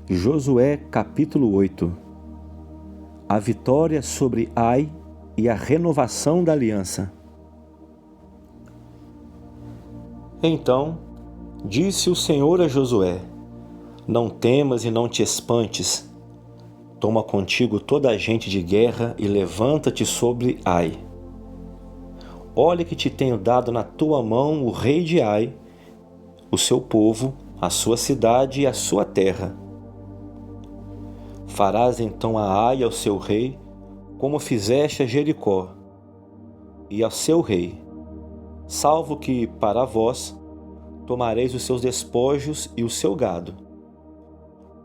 Josué capítulo 8. A vitória sobre Ai e a renovação da aliança. Então disse o Senhor a Josué: Não temas e não te espantes. Toma contigo toda a gente de guerra e levanta-te sobre Ai. Olha que te tenho dado na tua mão o rei de Ai, o seu povo, a sua cidade e a sua terra. Farás então a Ai ao seu rei, como fizeste a Jericó, e ao seu rei, salvo que, para vós, tomareis os seus despojos e o seu gado.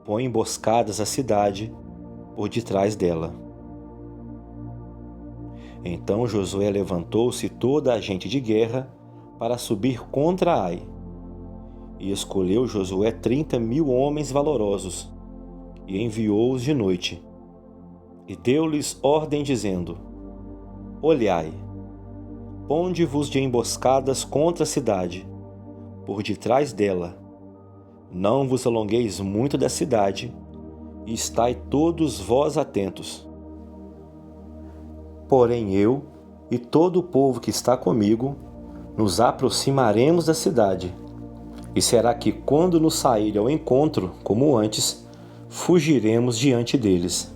Põe emboscadas a cidade por detrás dela. Então Josué levantou-se toda a gente de guerra para subir contra Ai. E escolheu Josué 30.000 homens valorosos, e enviou-os de noite. E deu-lhes ordem dizendo: Olhai, ponde-vos de emboscadas contra a cidade, por detrás dela. Não vos alongueis muito da cidade, e estai todos vós atentos. Porém eu e todo o povo que está comigo nos aproximaremos da cidade, e será que quando nos sair ao encontro, como antes, fugiremos diante deles.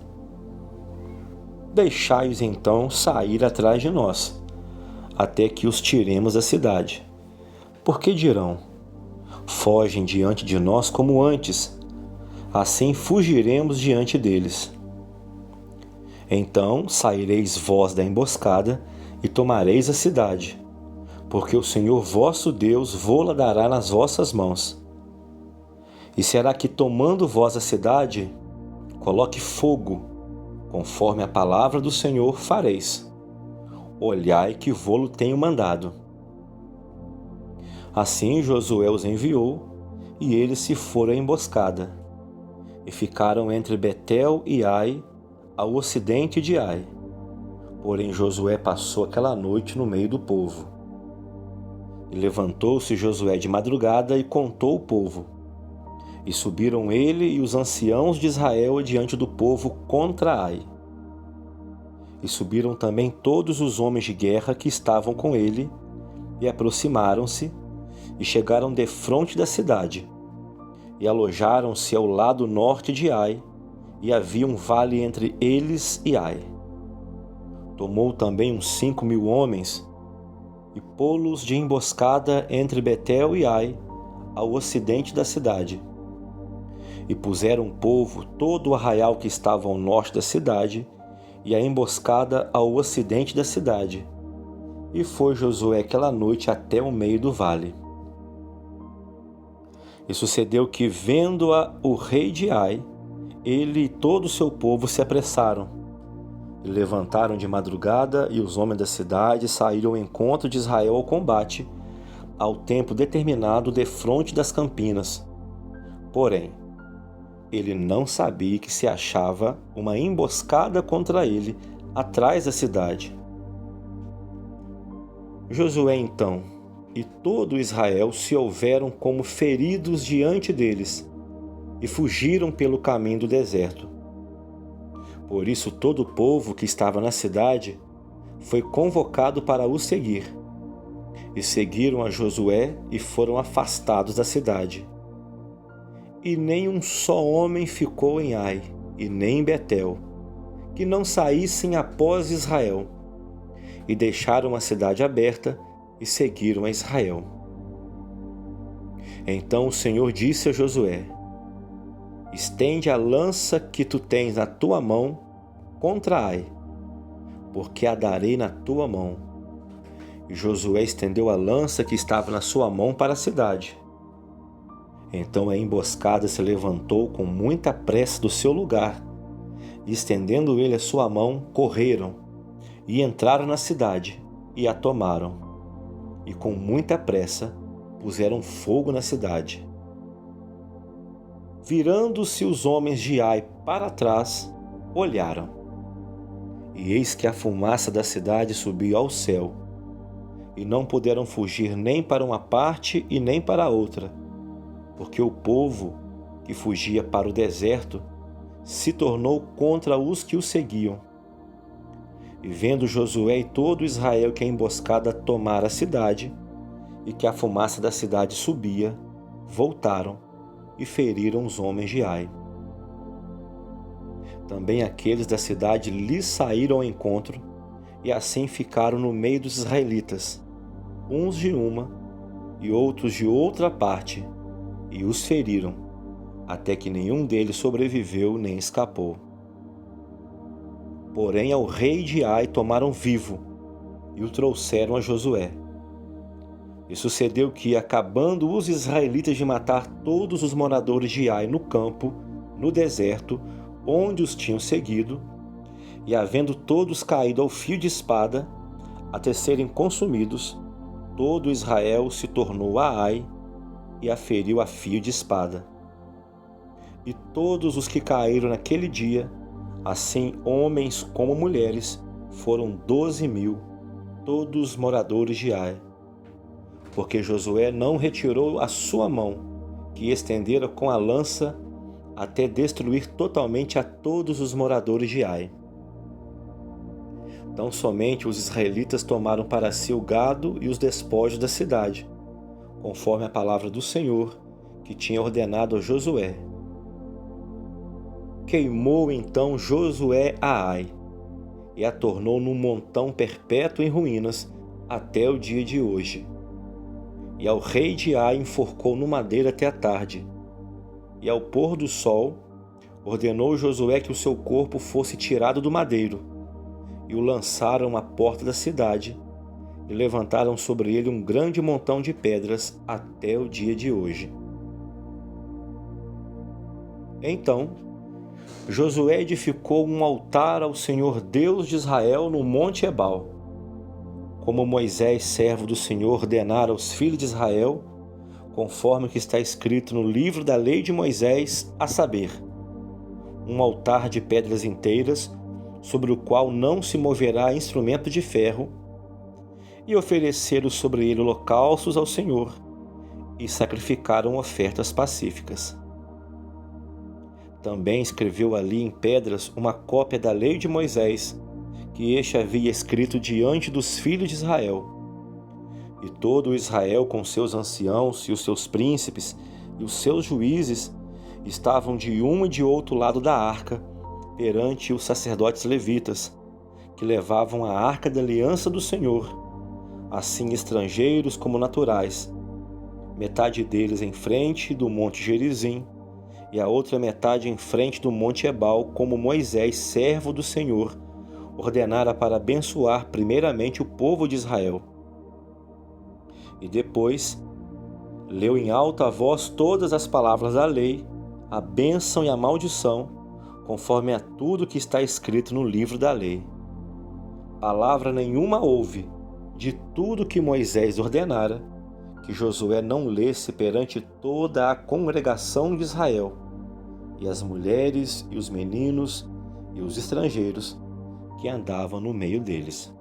Deixai-os então sair atrás de nós, até que os tiremos da cidade. Porque dirão: fogem diante de nós como antes, assim fugiremos diante deles. Então saireis vós da emboscada e tomareis a cidade, porque o Senhor vosso Deus vô-la dará nas vossas mãos. E será que, tomando vós a cidade, coloque fogo, conforme a palavra do Senhor fareis. Olhai que vô-lo tenho mandado. Assim Josué os enviou, e eles se foram à emboscada, e ficaram entre Betel e Ai, ao ocidente de Ai. Porém Josué passou aquela noite no meio do povo. E levantou-se Josué de madrugada e contou o povo. E subiram ele e os anciãos de Israel diante do povo contra Ai. E subiram também todos os homens de guerra que estavam com ele, e aproximaram-se, e chegaram defronte da cidade, e alojaram-se ao lado norte de Ai, e havia um vale entre eles e Ai. Tomou também uns 5.000 homens, e pô-los de emboscada entre Betel e Ai, ao ocidente da cidade. E puseram o povo todo o arraial que estava ao norte da cidade, e a emboscada ao ocidente da cidade. E foi Josué aquela noite até o meio do vale. E sucedeu que, vendo-a o rei de Ai, ele e todo o seu povo se apressaram. E levantaram de madrugada, e os homens da cidade saíram ao encontro de Israel ao combate, ao tempo determinado defronte das campinas. Porém, ele não sabia que se achava uma emboscada contra ele atrás da cidade. Josué então e todo Israel se houveram como feridos diante deles e fugiram pelo caminho do deserto. Por isso todo o povo que estava na cidade foi convocado para o seguir. E seguiram a Josué e foram afastados da cidade. E nem um só homem ficou em Ai, e nem em Betel, que não saíssem após Israel, e deixaram a cidade aberta e seguiram a Israel. Então o Senhor disse a Josué: Estende a lança que tu tens na tua mão contra Ai, porque a darei na tua mão. E Josué estendeu a lança que estava na sua mão para a cidade. Então a emboscada se levantou com muita pressa do seu lugar, e estendendo ele a sua mão, correram, e entraram na cidade, e a tomaram. E com muita pressa puseram fogo na cidade. Virando-se os homens de Ai para trás, olharam. E eis que a fumaça da cidade subiu ao céu, e não puderam fugir nem para uma parte e nem para a outra, porque o povo que fugia para o deserto, se tornou contra os que o seguiam. E vendo Josué e todo Israel que a emboscada tomara a cidade, e que a fumaça da cidade subia, voltaram e feriram os homens de Ai. Também aqueles da cidade lhes saíram ao encontro, e assim ficaram no meio dos israelitas, uns de uma e outros de outra parte, e os feriram, até que nenhum deles sobreviveu nem escapou. Porém ao rei de Ai tomaram vivo, e o trouxeram a Josué. E sucedeu que, acabando os israelitas de matar todos os moradores de Ai no campo, no deserto, onde os tinham seguido, e havendo todos caído ao fio de espada, até serem consumidos, todo Israel se tornou a Ai e a feriu a fio de espada. E todos os que caíram naquele dia, assim homens como mulheres, foram 12.000, todos moradores de Ai. Porque Josué não retirou a sua mão, que estendera com a lança, até destruir totalmente a todos os moradores de Ai. Então somente os israelitas tomaram para si o gado e os despojos da cidade, conforme a palavra do Senhor, que tinha ordenado a Josué. Queimou então Josué a Ai, e a tornou num montão perpétuo em ruínas, até o dia de hoje. E ao rei de Ai enforcou no madeiro até a tarde. E ao pôr do sol, ordenou Josué que o seu corpo fosse tirado do madeiro, e o lançaram à porta da cidade, e levantaram sobre ele um grande montão de pedras até o dia de hoje. Então, Josué edificou um altar ao Senhor Deus de Israel no monte Ebal, como Moisés, servo do Senhor, ordenara aos filhos de Israel, conforme o que está escrito no livro da lei de Moisés, a saber, um altar de pedras inteiras, sobre o qual não se moverá instrumento de ferro, e ofereceram sobre ele holocaustos ao Senhor, e sacrificaram ofertas pacíficas. Também escreveu ali em pedras uma cópia da lei de Moisés, que este havia escrito diante dos filhos de Israel. E todo Israel, com seus anciãos e os seus príncipes e os seus juízes, estavam de um e de outro lado da arca, perante os sacerdotes levitas, que levavam a arca da aliança do Senhor, assim estrangeiros como naturais, metade deles em frente do monte Gerizim, e a outra metade em frente do monte Ebal, como Moisés, servo do Senhor, ordenara para abençoar primeiramente o povo de Israel. E depois leu em alta voz todas as palavras da lei, a bênção e a maldição, conforme a tudo que está escrito no livro da lei. Palavra nenhuma houve, de tudo que Moisés ordenara, que Josué não lesse perante toda a congregação de Israel, e as mulheres e os meninos e os estrangeiros que andavam no meio deles.